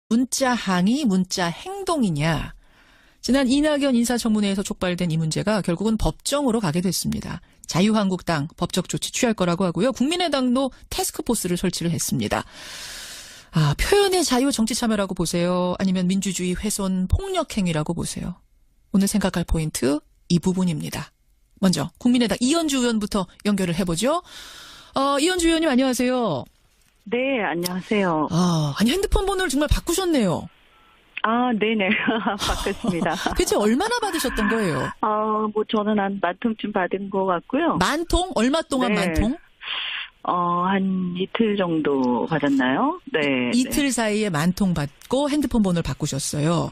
문자 항의, 문자 행동이냐. 지난 이낙연 인사청문회에서 촉발된 이 문제가 결국은 법정으로 가게 됐습니다. 자유한국당 법적 조치 취할 거라고 하고요. 국민의당도 태스크포스를 설치를 했습니다. 표현의 자유 정치 참여라고 보세요? 아니면 민주주의 훼손 폭력행위라고 보세요? 오늘 생각할 포인트 이 부분입니다. 먼저 국민의당 이현주 의원부터 연결을 해보죠. 이현주 의원님 안녕하세요. 네, 안녕하세요. 아니 핸드폰 번호를 정말 바꾸셨네요. 네네. 바꿨습니다. 대체 얼마나 받으셨던 거예요? 저는 한 10,000통쯤 받은 것 같고요. 10,000통? 얼마 동안 네. 10,000통? 한 이틀 정도 받았나요? 네. 이틀 사이에 10,000통 받고 핸드폰 번호를 바꾸셨어요.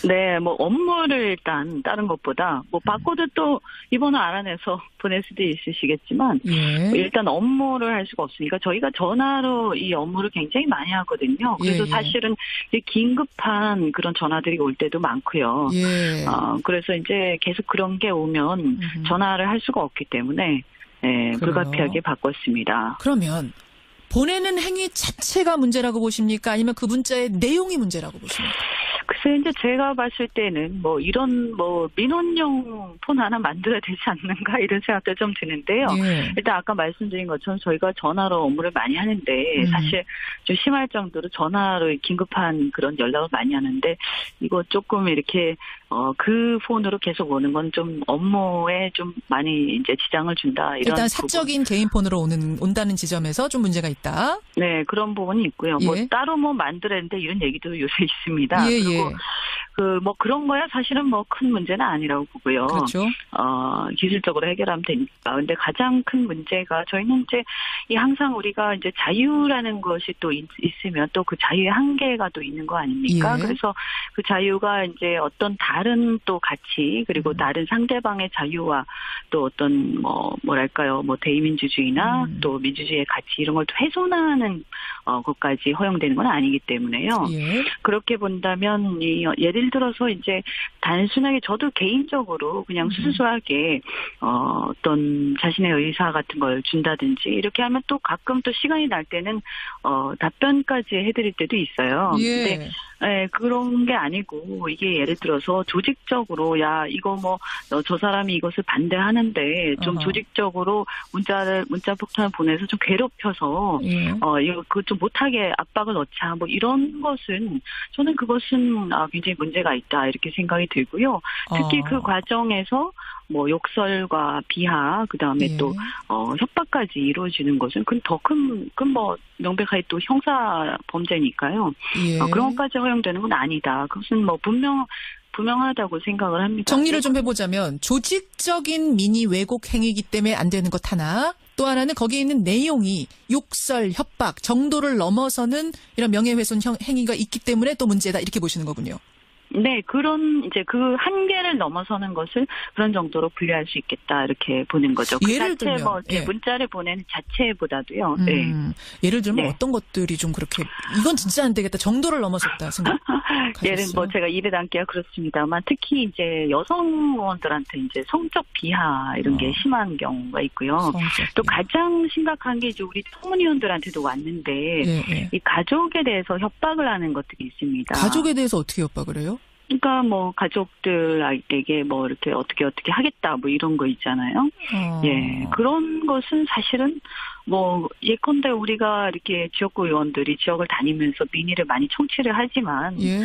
네, 업무를 일단 다른 것보다 바꿔도 또 이 번호 알아내서 보낼 수도 있으시겠지만 예. 일단 업무를 할 수가 없으니까 저희가 전화로 이 업무를 굉장히 많이 하거든요. 그래서 예. 사실은 이제 긴급한 그런 전화들이 올 때도 많고요. 예. 그래서 이제 계속 그런 게 오면 전화를 할 수가 없기 때문에 불가피하게 바꿨습니다. 그러면 보내는 행위 자체가 문제라고 보십니까? 아니면 그 문자의 내용이 문제라고 보십니까? 글쎄, 이제 제가 봤을 때는 이런 민원용 폰 하나 만들어야 되지 않는가 이런 생각도 좀 드는데요. 예. 일단 아까 말씀드린 것처럼 저희가 전화로 업무를 많이 하는데 사실 좀 심할 정도로 전화로 긴급한 그런 연락을 많이 하는데 이거 조금 이렇게 그 폰으로 계속 오는 건 좀 업무에 좀 많이 이제 지장을 준다. 이런 일단 사적인 개인 폰으로 온다는 지점에서 좀 문제가 있다. 네, 그런 부분이 있고요. 예. 따로 만들어야 되는데 이런 얘기도 요새 있습니다. 예, 그리고 예. 그런 거야 사실은 큰 문제는 아니라고 보고요. 그렇죠. 기술적으로 해결하면 되니까. 근데 가장 큰 문제가 저희는 이제 항상 우리가 이제 자유라는 것이 또 있으면 또 그 자유의 한계가 또 있는 거 아닙니까? 예. 그래서 그 자유가 이제 어떤 다른 또 가치 그리고 다른 상대방의 자유와 또 어떤 뭐랄까요 대의민주주의나 또 민주주의의 가치 이런 걸 또 훼손하는 것까지 허용되는 건 아니기 때문에요. 예. 그렇게 본다면 예를 들어서 이제 단순하게 저도 개인적으로 그냥 수수하게 어떤 자신의 의사 같은 걸 준다든지 이렇게 하면 또 가끔 또 시간이 날 때는 답변까지 해드릴 때도 있어요. 예. 근데 그런 게 아니고 이게 예를 들어서 조직적으로 이거 저 사람이 이것을 반대하는데 좀 조직적으로 문자 폭탄을 보내서 좀 괴롭혀서 예. 이거 그거 좀 못하게 압박을 넣자 이런 것은 저는 그것은 굉장히 문제가 있다 이렇게 생각이 들고요. 특히 그 과정에서 욕설과 비하 그다음에 예. 또 협박까지 이루어지는 것은 더 큰 명백하게 또 형사 범죄니까요. 예. 그런 것까지 허용되는 건 아니다. 그것은 분명하다고 생각을 합니다. 정리를 좀 해보자면 조직적인 민의 왜곡 행위이기 때문에 안 되는 것 하나, 또 하나는 거기에 있는 내용이 욕설, 협박 정도를 넘어서는 이런 명예훼손 행위가 있기 때문에 또 문제다 이렇게 보시는 거군요. 네, 그런 이제 그 한계를 넘어서는 것을 그런 정도로 분류할 수 있겠다 이렇게 보는 거죠. 그 예를 자체 들면 예. 문자를 보내는 자체보다도요. 네. 예를 들면 네. 어떤 것들이 좀 그렇게 이건 진짜 안 되겠다 정도를 넘어섰다 생각하셨어요? 예를 제가 입에 담기가 그렇습니다만 특히 이제 여성 의원들한테 이제 성적 비하 이런 게 심한 경우가 있고요. 또 가장 심각한 게 이제 우리 청문위원들한테도 왔는데 예. 이 가족에 대해서 협박을 하는 것들이 있습니다. 가족에 대해서 어떻게 협박을 해요? 그러니까 가족들에게 이렇게 어떻게 하겠다 이런 거 있잖아요. 예, 그런 것은 사실은 예컨대 우리가 이렇게 지역구 의원들이 지역을 다니면서 민의를 많이 청취를 하지만 예.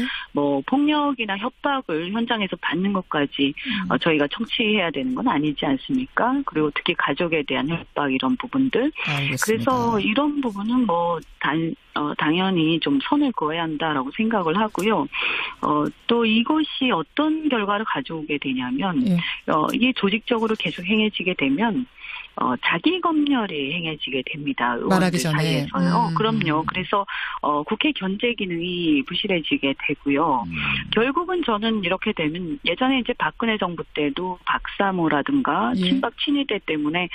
폭력이나 협박을 현장에서 받는 것까지 저희가 청취해야 되는 건 아니지 않습니까? 그리고 특히 가족에 대한 협박 이런 부분들. 알겠습니다. 그래서 이런 부분은 당연히 좀 선을 그어야 한다라고 생각을 하고요. 또 이것이 어떤 결과를 가져오게 되냐면 예. 이게 조직적으로 계속 행해지게 되면 자기 검열이 행해지게 됩니다. 말하기 의원들 전에. 사이에서요. 그럼요. 그래서 국회 견제 기능이 부실해지게 되고요. 결국은 저는 이렇게 되면 예전에 이제 박근혜 정부 때도 박사모라든가 예. 친박 친위대 때문에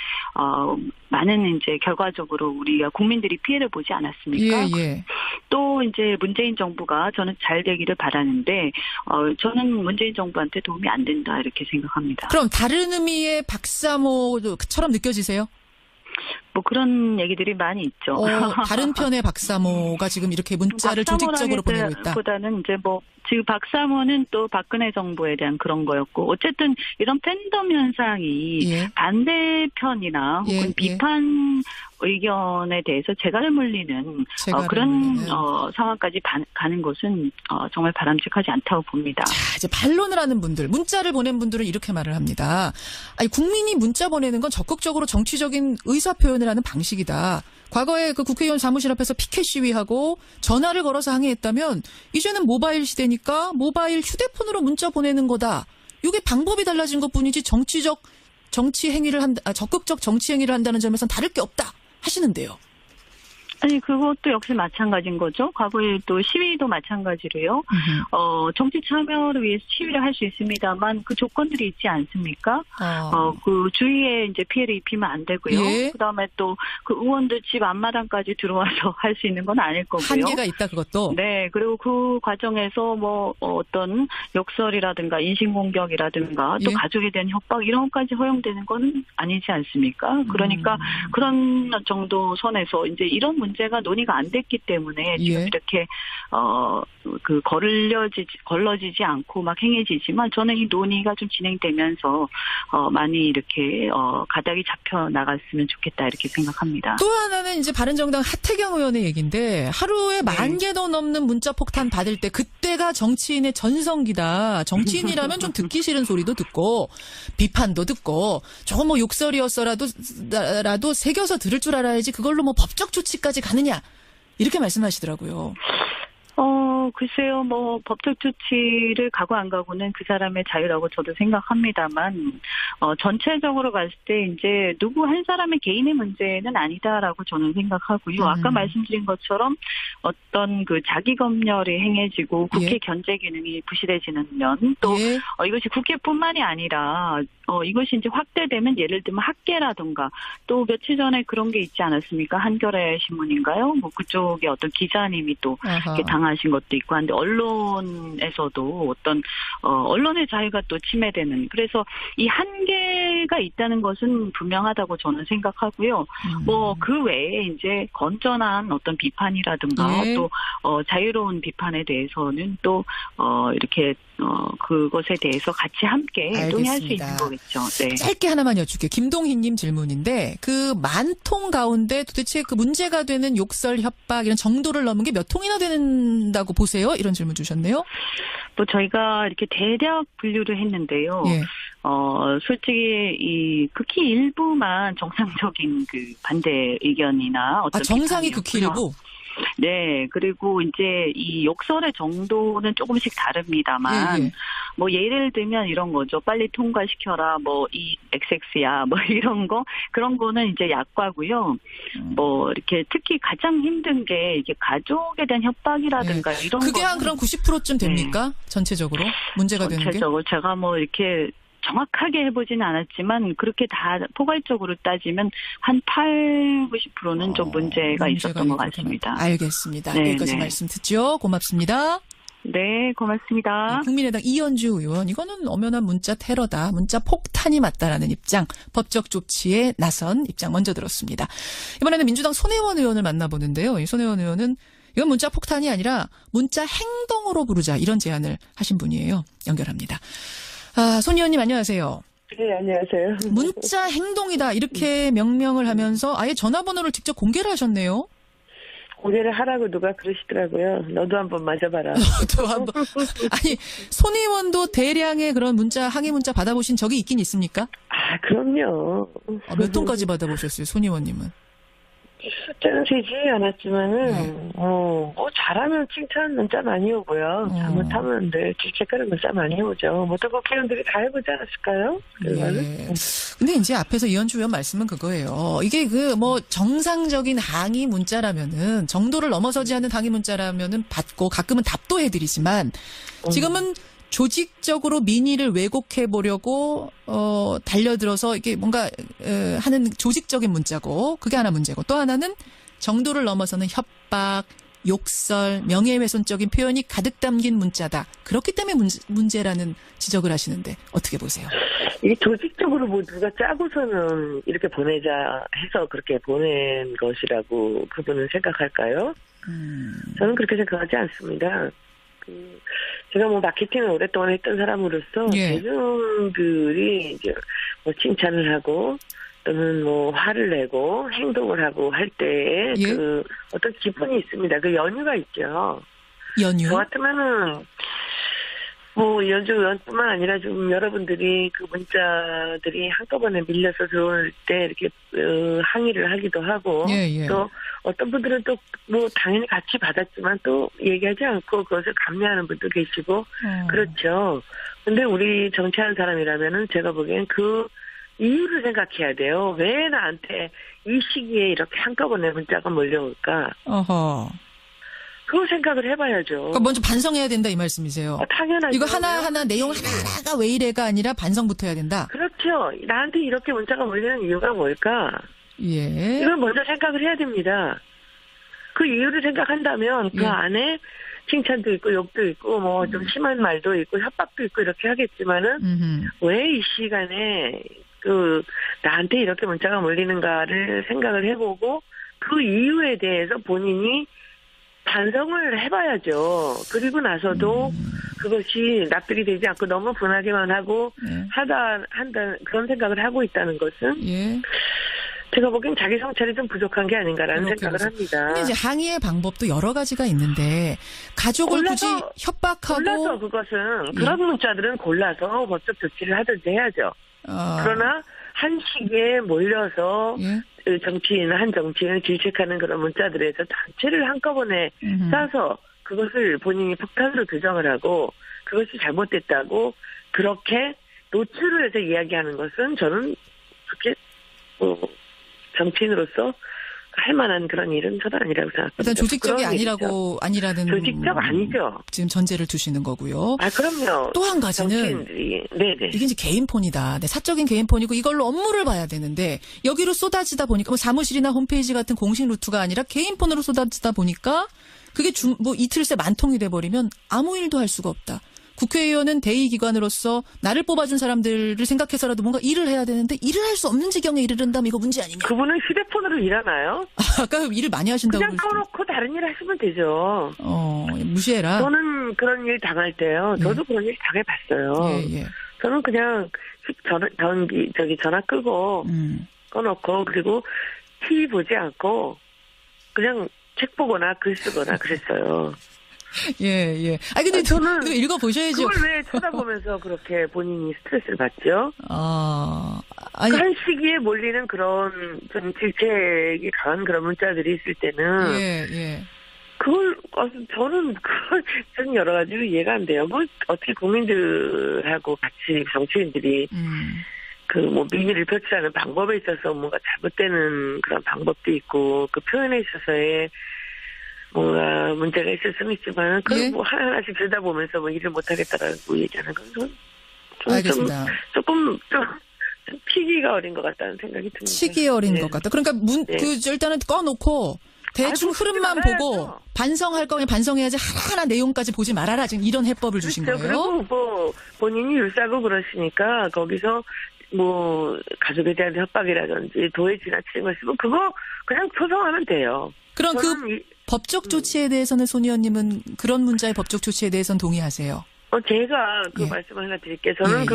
많은 이제 결과적으로 우리가 국민들이 피해를 보지 않았습니까? 예. 또 이제 문재인 정부가 저는 잘 되기를 바라는데 저는 문재인 정부한테 도움이 안 된다 이렇게 생각합니다. 그럼 다른 의미의 박사모처럼 느껴지세요? 뭐 그런 얘기들이 많이 있죠. 다른 편의 박사모가 지금 이렇게 문자를 조직적으로 보내고 있다. 보다는 이제 뭐 지금 박사모는 또 박근혜 정부에 대한 그런 거였고 어쨌든 이런 팬덤 현상이 예. 반대편이나 혹은 예. 비판 의견에 대해서 재갈을 물리는 그런 상황까지 가는 것은 정말 바람직하지 않다고 봅니다. 자, 이제 반론을 하는 분들, 문자를 보낸 분들은 이렇게 말을 합니다. 아니, 국민이 문자 보내는 건 적극적으로 정치적인 의사 표현을 하는 방식이다. 과거에 그 국회의원 사무실 앞에서 피켓 시위하고 전화를 걸어서 항의했다면 이제는 모바일 시대니까 모바일 휴대폰으로 문자 보내는 거다. 이게 방법이 달라진 것뿐이지 적극적 정치 행위를 한다는 점에서는 다를 게 없다 하시는데요. 아니, 그것도 역시 마찬가지인 거죠. 과거에 또 시위도 마찬가지로요. 정치 참여를 위해서 시위를 할 수 있습니다만 그 조건들이 있지 않습니까? 그 주위에 이제 피해를 입히면 안 되고요. 예. 그다음에 또 그 의원들 집 앞마당까지 들어와서 할 수 있는 건 아닐 거고요. 한계가 있다, 그것도. 네, 그리고 그 과정에서 뭐 어떤 욕설이라든가 인신공격이라든가 또 예. 가족에 대한 협박 이런 것까지 허용되는 건 아니지 않습니까? 그러니까 그런 정도 선에서 이제 이런 문제가 논의가 안 됐기 때문에 지금 예. 이렇게 걸러지지 않고 막 행해지지만 저는 이 논의가 좀 진행되면서 많이 이렇게 가닥이 잡혀 나갔으면 좋겠다 이렇게 생각합니다. 또 하나는 이제 바른정당 하태경 의원의 얘기인데 하루에 10,000개도 넘는 문자 폭탄 받을 때 그때가 정치인의 전성기다. 정치인이라면 좀 듣기 싫은 소리도 듣고 비판도 듣고 저거 뭐 욕설이었어라도 새겨서 들을 줄 알아야지 그걸로 뭐 법적 조치까지 가느냐 이렇게 말씀하시더라고요. 글쎄요, 뭐, 법적 조치를 가고 안 가고는 그 사람의 자유라고 저도 생각합니다만, 전체적으로 봤을 때 이제 누구 한 사람의 개인의 문제는 아니다라고 저는 생각하고요. 아까 말씀드린 것처럼 어떤 그 자기 검열이 행해지고 국회 예. 견제 기능이 부실해지는 면, 또 예. 이것이 국회뿐만이 아니라, 이것이 이제 확대되면 예를 들면 학계라든가 또 며칠 전에 그런 게 있지 않았습니까? 한겨레 신문인가요? 뭐 그쪽에 어떤 기자님이 또 이렇게 당하신 것도 있고 한데 언론에서도 어떤 언론의 자유가 또 침해되는 그래서 이 한계가 있다는 것은 분명하다고 저는 생각하고요. 뭐 그 외에 이제 건전한 어떤 비판이라든가 예. 또 자유로운 비판에 대해서는 또 이렇게 그것에 대해서 같이 함께 논의할 수 있는 거겠죠. 네. 짧게 하나만 여쭐게요. 김동희님 질문인데 그 10,000통 가운데 도대체 그 문제가 되는 욕설, 협박 이런 정도를 넘은 게 몇 통이나 된다고 보세요? 이런 질문 주셨네요. 뭐 저희가 이렇게 대략 분류를 했는데요. 예. 솔직히 극히 일부만 정상적인 그 반대 의견이나 어떤 정상이 극히 일부. 네, 그리고 이제 이 욕설의 정도는 조금씩 다릅니다만, 예. 뭐 예를 들면 이런 거죠. 빨리 통과시켜라, 뭐 이 XX야, 뭐 이런 거 그런 거는 이제 약과고요. 뭐 이렇게 특히 가장 힘든 게 이게 가족에 대한 협박이라든가 이런 거. 그게 한 그럼 90%쯤 됩니까? 전체적으로 문제가 되는 게? 전체적으로 제가 뭐 이렇게 정확하게 해보지는 않았지만 그렇게 다 포괄적으로 따지면 한 80~90%는 좀 문제가 있었던 것 같습니다. 알겠습니다. 네, 여기까지 네. 말씀 듣죠. 고맙습니다. 네, 고맙습니다. 국민의당 이현주 의원, 이거는 엄연한 문자 테러다. 문자 폭탄이 맞다라는 입장, 법적 조치에 나선 입장 먼저 들었습니다. 이번에는 민주당 손혜원 의원을 만나보는데요. 이 손혜원 의원은 이건 문자 폭탄이 아니라 문자 행동으로 부르자 이런 제안을 하신 분이에요. 연결합니다. 손 의원님 안녕하세요. 네, 안녕하세요. 문자 행동이다 이렇게 명명을 하면서 아예 전화번호를 직접 공개를 하셨네요. 공개를 하라고 누가 그러시더라고요. 너도 한번 맞아봐라. 또 한번 아니 손 의원도 대량의 그런 문자 항의 문자 받아보신 적이 있긴 있습니까? 그럼요. 몇 통까지 받아보셨어요, 손 의원님은? 숫자는 세지 않았지만은 뭐 잘하면 칭찬 문자 많이 오고요. 잘못하면 질책하는 문자 많이 오죠. 모든 국회의원들이 다 해보지 않았을까요? 네. 근데 이제 앞에서 이현주 의원 말씀은 그거예요. 이게 그 뭐 정상적인 항의 문자라면은 정도를 넘어서지 않는 항의 문자라면은 받고 가끔은 답도 해드리지만 지금은 조직적으로 민의를 왜곡해 보려고 달려들어서 이게 뭔가 하는 조직적인 문자고 그게 하나 문제고 또 하나는 정도를 넘어서는 협박, 욕설, 명예훼손적인 표현이 가득 담긴 문자다. 그렇기 때문에 문제라는 지적을 하시는데 어떻게 보세요? 이게 조직적으로 뭐 누가 짜고서는 이렇게 보내자 해서 그렇게 보낸 것이라고 그분은 생각할까요? 저는 그렇게 생각하지 않습니다. 제가 뭐 마케팅을 오랫동안 했던 사람으로서 예. 대중들이 이제 뭐 칭찬을 하고 또는 뭐 화를 내고 행동을 하고 할 때에 예. 그 어떤 기분이 있습니다. 그 연유가 있죠. 연유? 저 같으면은 뭐 연주뿐만 아니라 좀 여러분들이 그 문자들이 한꺼번에 밀려서 들어올 때 이렇게 항의를 하기도 하고 예, 예. 또 어떤 분들은 또 뭐 당연히 같이 받았지만 또 얘기하지 않고 그것을 감내하는 분도 계시고 그렇죠. 근데 우리 정치하는 사람이라면은 제가 보기엔 그 이유를 생각해야 돼요. 왜 나한테 이 시기에 이렇게 한꺼번에 문자가 몰려올까? 어허. 그거 생각을 해봐야죠. 그러니까 먼저 반성해야 된다 이 말씀이세요. 당연하죠. 이거 하나하나 내용 하나하나가 왜 이래가 아니라 반성부터 해야 된다. 그렇죠. 나한테 이렇게 문자가 몰리는 이유가 뭘까? 예. 이걸 먼저 생각을 해야 됩니다. 그 이유를 생각한다면 그 예. 안에 칭찬도 있고 욕도 있고 뭐 좀 심한 말도 있고 협박도 있고 이렇게 하겠지만은 왜 이 시간에 그 나한테 이렇게 문자가 몰리는가를 생각을 해보고 그 이유에 대해서 본인이 반성을 해봐야죠. 그리고 나서도 그것이 납득이 되지 않고 너무 분하게만 하고 한다 그런 생각을 하고 있다는 것은 예. 제가 보기엔 자기 성찰이 좀 부족한 게 아닌가라는 생각을 합니다. 근데 이제 항의의 방법도 여러 가지가 있는데 가족을 굳이 협박하고 골라서 그것은 그런 문자들은 골라서 법적 조치를 하든지 해야죠. 그러나 한 시기에 몰려서 예. 한 정치인을 질책하는 그런 문자들에서 단체를 한꺼번에 싸서 그것을 본인이 폭탄으로 규정을 하고 그것이 잘못됐다고 그렇게 노출을 해서 이야기하는 것은 저는 그렇게 정치인으로서 할 만한 그런 일은 저는 아니라고 생각합니다. 일단 조직적이 아니라는 조직적 아니죠. 지금 전제를 두시는 거고요. 그럼요. 또 한 가지는 네네. 이게 이제 개인 폰이다. 네, 사적인 개인 폰이고 이걸로 업무를 봐야 되는데 여기로 쏟아지다 보니까 뭐 사무실이나 홈페이지 같은 공식 루트가 아니라 개인 폰으로 쏟아지다 보니까 그게 뭐 이틀 새 만통이 돼버리면 아무 일도 할 수가 없다. 국회의원은 대의기관으로서 나를 뽑아준 사람들을 생각해서라도 뭔가 일을 해야 되는데 일을 할 수 없는 지경에 이르른다면 이거 문제 아니냐. 그분은 휴대폰으로 일하나요? 아까 일을 많이 하신다고 그냥 꺼놓고 다른 일 하시면 되죠. 무시해라. 저는 그런 일 당할 때요. 저도 그런 일 당해봤어요. 예, 예. 저는 그냥 전화 끄고 꺼놓고 그리고 TV 보지 않고 그냥 책 보거나 글 쓰거나 그랬어요. 예, 예. 근데 저는 이거 읽어보셔야죠. 그걸 왜 쳐다보면서 그렇게 본인이 스트레스를 받죠? 아니. 한 시기에 몰리는 그런 좀 질책이 강한 그런 문자들이 있을 때는. 예, 예. 저는 여러 가지로 이해가 안 돼요. 뭐, 어떻게 국민들하고 같이 정치인들이 비밀을 표출하는 방법에 있어서 뭔가 잘못되는 그런 방법도 있고, 그 표현에 있어서의 뭔가 문제가 있을 수는 있지만, 예? 뭐 하나하나씩 들여다보면서 뭐 일을 못하겠다라고 얘기하는 건 알겠습니다. 조금 치기가 어린 것 같다는 생각이 듭니다. 치기 어린 것 같다. 그러니까 일단은 꺼놓고 대충 흐름만 보고 반성할 거면 반성해야지 하나하나 내용까지 보지 말아라. 지금 이런 해법을 주신 거예요. 그리고 뭐 본인이 율사고 그러시니까 거기서 뭐 가족에 대한 협박이라든지 도에 지나치는 거 있으면 그거 그냥 소송하면 돼요. 그럼 법적 조치에 대해서는 손 의원님은 그런 문자의 법적 조치에 대해서는 동의하세요? 제가 말씀을 하나 드릴게요. 저는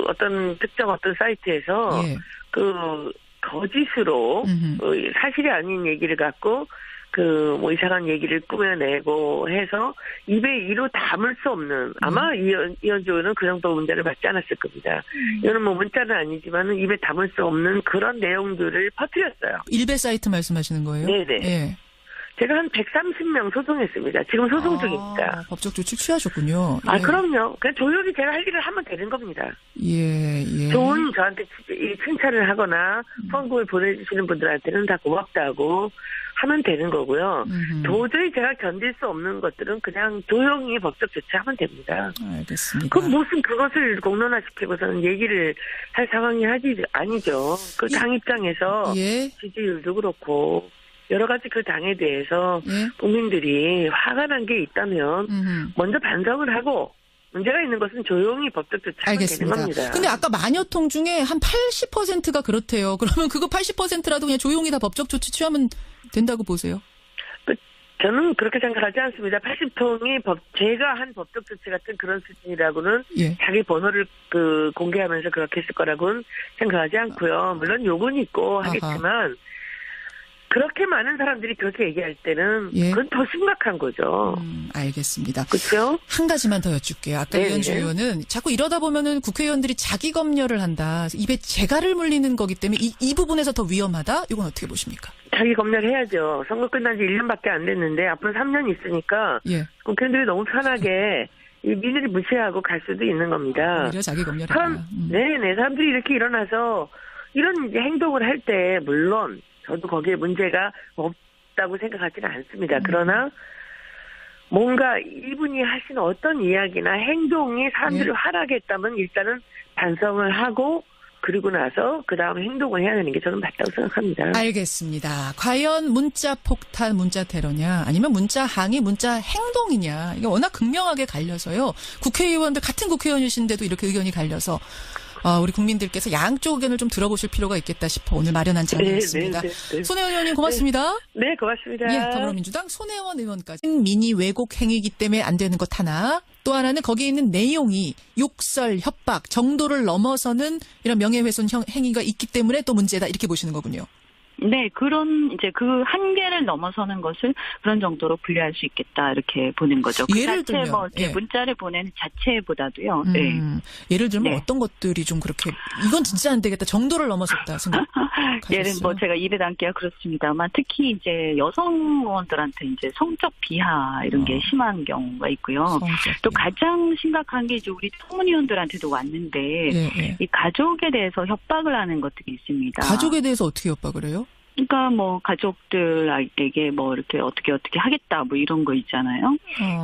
어떤 특정 사이트에서 거짓으로 사실이 아닌 얘기를 갖고 뭐 이상한 얘기를 꾸며내고 해서 입에 이로 담을 수 없는 아마 이현주 의원은 그 정도 문제를 받지 않았을 겁니다. 이거는 뭐 문자는 아니지만 입에 담을 수 없는 그런 내용들을 퍼뜨렸어요. 일베 사이트 말씀하시는 거예요? 네네. 예. 제가 한 130명 소송했습니다. 지금 소송 중입니다. 법적 조치 취하셨군요. 예. 그럼요. 그냥 조용히 제가 할 일을 하면 되는 겁니다. 예. 좋은 저한테 칭찬을 하거나 폰을 보내주시는 분들한테는 다 고맙다고 하면 되는 거고요. 도저히 제가 견딜 수 없는 것들은 그냥 조용히 법적 조치하면 됩니다. 알겠습니다. 그럼 무슨 그것을 공론화시키고서는 얘기를 할 상황이 아니죠. 그 당 입장에서 지지율도 그렇고 여러 가지 그 당에 대해서 예. 국민들이 화가 난 게 있다면 먼저 반성을 하고 문제가 있는 것은 조용히 법적 조치하면 되는 겁니다. 근데 아까 마녀통 중에 한 80%가 그렇대요. 그러면 그거 80%라도 그냥 조용히 다 법적 조치 취하면 된다고 보세요? 저는 그렇게 생각하지 않습니다. 80통이 제가 한 법적 조치 같은 그런 수준이라고는 예. 자기 번호를 공개하면서 그렇게 했을 거라고는 생각하지 않고요. 물론 욕은 있고 하겠지만 그렇게 많은 사람들이 그렇게 얘기할 때는 예. 그건 더 심각한 거죠. 알겠습니다. 그렇죠? 한 가지만 더 여쭙게요. 아까 이현주 의원은 자꾸 이러다 보면은 국회의원들이 자기 검열을 한다. 입에 재갈을 물리는 거기 때문에 이 부분에서 더 위험하다? 이건 어떻게 보십니까? 자기 검열해야죠. 선거 끝난 지 1년밖에 안 됐는데 앞으로 3년 있으니까 예. 국회의원들이 너무 편하게 이 민의를 무시하고 갈 수도 있는 겁니다. 오히려 자기 검열해라. 네네. 사람들이 이렇게 일어나서 이런 이제 행동을 할 때 물론 저도 거기에 문제가 없다고 생각하지는 않습니다. 그러나 뭔가 이분이 하신 어떤 이야기나 행동이 사람들을 화나게 했다면 일단은 반성을 하고 그리고 나서 그 다음 행동을 해야 되는 게 저는 맞다고 생각합니다. 알겠습니다. 과연 문자 폭탄, 문자 테러냐 아니면 문자 항의, 문자 행동이냐. 이게 워낙 극명하게 갈려서요. 국회의원들 같은 국회의원이신데도 이렇게 의견이 갈려서 우리 국민들께서 양쪽 의견을 좀 들어보실 필요가 있겠다 싶어 오늘 마련한 자리였습니다. 손혜원 의원님 고맙습니다. 네, 고맙습니다. 예, 더불어민주당 손혜원 의원까지. 미니 왜곡 행위이기 때문에 안 되는 것 하나. 또 하나는 거기에 있는 내용이 욕설, 협박, 정도를 넘어서는 이런 명예훼손 행위가 있기 때문에 또 문제다. 이렇게 보시는 거군요. 네, 그런 이제 그 한계를 넘어서는 것을 그런 정도로 분류할 수 있겠다 이렇게 보는 거죠. 그 예를 자체 들면 뭐 문자를 보내는 자체보다도요. 네. 예를 들면 네. 어떤 것들이 좀 그렇게 이건 진짜 안 되겠다. 정도를 넘어섰다 생각하셨어요? 예를 뭐 제가 입에 담기가 그렇습니다만 특히 이제 여성 의원들한테 이제 성적 비하 이런 게 심한 경우가 있고요. 또 가장 심각한 게 이제 우리 청문위원들한테도 왔는데 이 가족에 대해서 협박을 하는 것들이 있습니다. 가족에 대해서 어떻게 협박을 해요? 그러니까 뭐 가족들에게 뭐 이렇게 어떻게 하겠다 뭐 이런 거 있잖아요.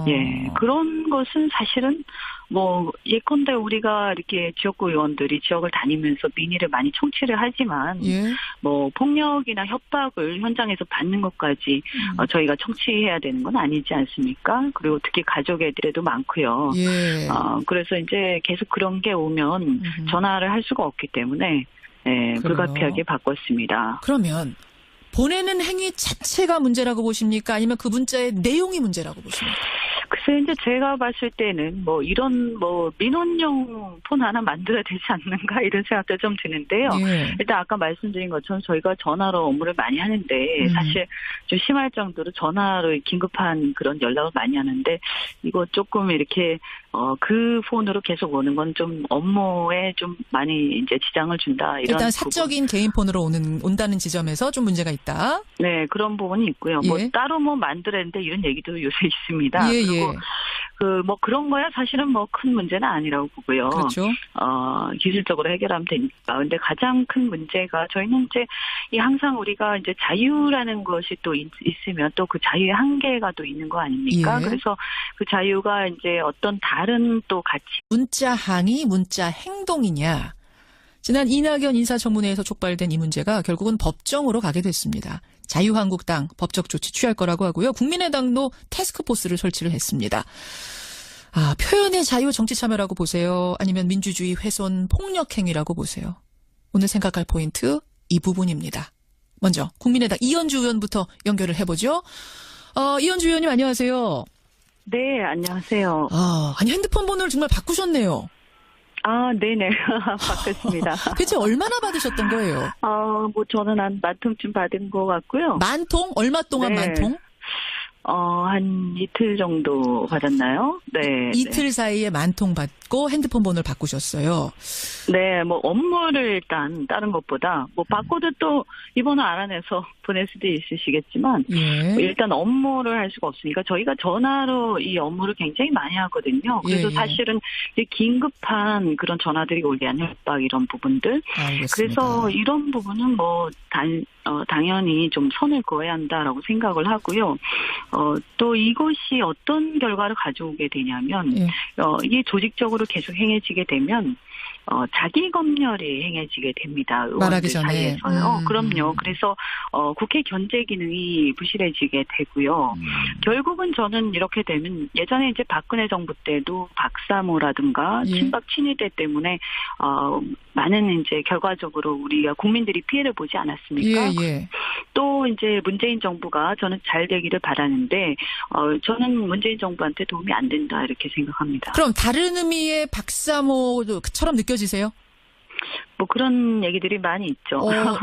예, 그런 것은 사실은 뭐 예컨대 우리가 이렇게 지역구 의원들이 지역을 다니면서 민의를 많이 청취를 하지만 뭐 폭력이나 협박을 현장에서 받는 것까지 저희가 청취해야 되는 건 아니지 않습니까? 그리고 특히 가족에 대해도 많고요. 그래서 이제 계속 그런 게 오면 전화를 할 수가 없기 때문에. 네, 불가피하게 바꿨습니다. 그러면 보내는 행위 자체가 문제라고 보십니까? 아니면 그 문자의 내용이 문제라고 보십니까? 글쎄 이제 제가 봤을 때는 뭐 이런 뭐 민원용 폰 하나 만들어야 되지 않는가 이런 생각도 좀 드는데요. 일단 아까 말씀드린 것처럼 저희가 전화로 업무를 많이 하는데 사실 좀 심할 정도로 전화로 긴급한 그런 연락을 많이 하는데 이거 조금 이렇게 그 폰으로 계속 오는 건 좀 업무에 좀 많이 이제 지장을 준다. 이런 일단 사적인 개인 폰으로 온다는 지점에서 좀 문제가 있다. 네, 그런 부분이 있고요. 뭐 따로 뭐 만들었는데 이런 얘기도 요새 있습니다. 그리고 뭐 그런 거야 사실은 뭐 큰 문제는 아니라고 보고요. 그렇죠. 기술적으로 해결하면 되니까. 근데 가장 큰 문제가 저희는 이제 항상 우리가 이제 자유라는 것이 또 있으면 또 그 자유의 한계가 또 있는 거 아닙니까? 그래서 그 자유가 이제 어떤 다른 또 가치. 문자 항의, 문자 행동이냐. 지난 이낙연 인사청문회에서 촉발된 이 문제가 결국은 법정으로 가게 됐습니다. 자유한국당 법적 조치 취할 거라고 하고요. 국민의당도 태스크포스를 설치를 했습니다. 표현의 자유 정치 참여라고 보세요? 아니면 민주주의 훼손 폭력 행위라고 보세요? 오늘 생각할 포인트 이 부분입니다. 먼저 국민의당 이현주 의원부터 연결을 해보죠. 이현주 의원님 안녕하세요. 네, 안녕하세요. 아니 핸드폰 번호를 정말 바꾸셨네요. 네네. 바꿨습니다. 대체 얼마나 받으셨던 거예요? 뭐 저는 한 10,000통쯤 받은 것 같고요. 10,000통? 얼마 동안 10,000통? 한 이틀 정도 받았나요? 네. 이틀 사이에 10,000통 받고 핸드폰 번호를 바꾸셨어요. 네, 뭐 업무를 일단 다른 것보다 뭐 바꿔도 또 이 번호 알아내서 보낼 수도 있으시겠지만 일단 업무를 할 수가 없으니까 저희가 전화로 이 업무를 굉장히 많이 하거든요. 그래서 사실은 이제 긴급한 그런 전화들이 오게 하는 협박 이런 부분들. 알겠습니다. 그래서 이런 부분은 뭐 당연히 좀 선을 그어야 한다라고 생각을 하고요. 또 이것이 어떤 결과를 가져오게 되냐면 이게 조직적으로 계속 행해지게 되면 자기 검열이 행해지게 됩니다. 말하기 의원들 전에. 사이에서요. 그럼요. 그래서 국회 견제 기능이 부실해지게 되고요. 결국은 저는 이렇게 되면 예전에 이제 박근혜 정부 때도 박사모라든가 예. 친박 친위대 때문에 많은 이제 결과적으로 우리가 국민들이 피해를 보지 않았습니까? 예, 예. 또 이제 문재인 정부가 저는 잘 되기를 바라는데 저는 문재인 정부한테 도움이 안 된다 이렇게 생각합니다. 그럼 다른 의미의 박사모처럼 느껴지세요? 뭐 그런 얘기들이 많이 있죠.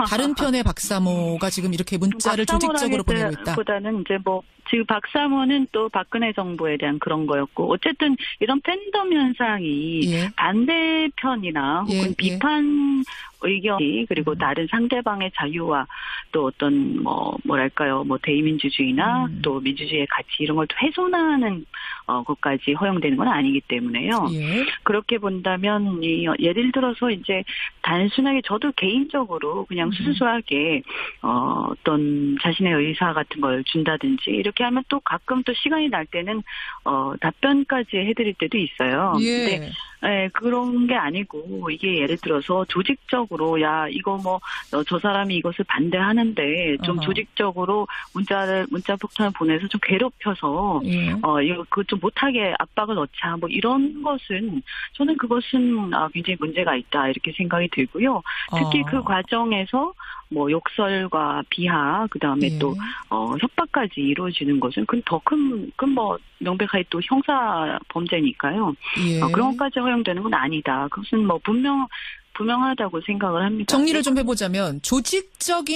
다른 편의 박사모가 지금 이렇게 문자를 조직적으로 보내고 있다. 보다는 이제 뭐 지금 박사모는 또 박근혜 정부에 대한 그런 거였고 어쨌든 이런 팬덤 현상이 예. 반대편이나 혹은 예, 예. 비판 의견이 그리고 다른 상대방의 자유와 또 어떤 뭐랄까요 대의민주주의나 또 민주주의의 가치 이런 걸 또 훼손하는 것까지 허용되는 건 아니기 때문에요. 예. 그렇게 본다면 예를 들어서 이제 단순하게 저도 개인적으로 그냥 수수하게 어떤 자신의 의사 같은 걸 준다든지 이렇게 하면 또 가끔 또 시간이 날 때는 답변까지 해드릴 때도 있어요. 예. 근데 그런 게 아니고 이게 예를 들어서 조직적으로 야 이거 저 사람이 이것을 반대하는데 좀 조직적으로 문자 폭탄을 보내서 좀 괴롭혀서 예. 이거 그거 좀 못하게 압박을 넣자 뭐 이런 것은 저는 그것은 굉장히 문제가 있다 이렇게 생각이 들고요. 특히 그 과정에서 욕설과 비하 그다음에 예. 또 협박까지 이루어지는 것은 그건 더 큰 명백하게 또 형사 범죄니까요. 예. 그런 것까지 허용되는 건 아니다. 그것은 분명하다고 생각을 합니다. 정리를 좀 해보자면 조직적인